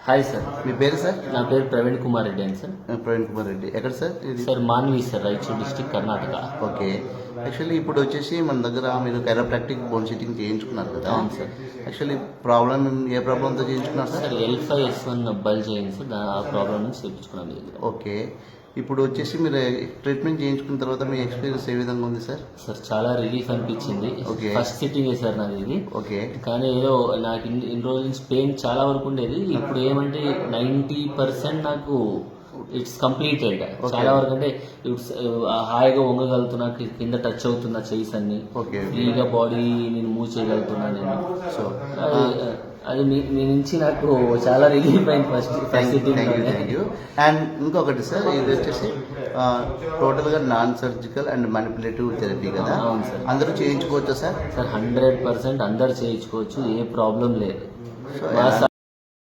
Hi sir, మీ పేరు sir? నా పేరు ప్రవీణ్ కుమార్ రెడ్డి అని సార్. ప్రవీణ్ కుమార్ రెడ్డి. ఎక్కడ సార్ ఇది? Sir Manvi sir, Raichur district, Karnataka. Okay. Actually ఇప్పుడు వచ్చేసి మన దగ్గర మీరు కైరోప్రాక్టిక్ బోన్ సిట్టింగ్ చేయించుకున్నారు కదా? అవును సార్. యాక్చువల్లీ ప్రాబ్లం ఏ ప్రాబ్లంతో చేయించుకున్నారు సార్? సార్ L5S1 బల్ చేయండి సార్, ఆ ప్రాబ్లం నుంచి చేయించుకున్నాం మీ దగ్గర. ఓకే. ఇప్పుడు వచ్చేసి మీరు ట్రీట్మెంట్ చేయించుకున్న తర్వాత మీ ఎక్స్పీరియన్స్ ఏ విధంగా ఉంది సార్? సార్ చాలా రిలీఫ్ అనిపించింది. ఓకే. ఫస్ట్ సిట్టింగే సార్ నాది ఇది. ఓకే. కానీ ఏదో నాకు ఇన్ని రోజుల నుంచి పెయిన్ చాలా వరకు ఉండేది. ఇప్పుడు ఏమంటే 90% నాకు ఇట్స్ కంప్లీటెడ్. చాలా వరకు అంటే ఇట్స్ హాయిగా వంగగలుగుతున్నా, కింద టచ్ అవుతున్నా చెయ్యిస్ అన్ని, ఓకే. ఫ్రీగా బాడీ నేను మూవ్ చేయగలుగుతున్నా నేను. సో అది మీ నుంచి నాకు చాలా రిలీఫ్ అయింది first sitting. Thank you. And ఇంకొకటి సార్, ఇది వచ్చేసి టోటల్గా నాన్ సర్జికల్ అండ్ మానిపులేటివ్ థెరపీ కదా? అవును సార్. అందరూ చేయించుకోవచ్చా సార్? సార్ 100% అందరు చేయించుకోవచ్చు, ఏ ప్రాబ్లం లేదు. సో మా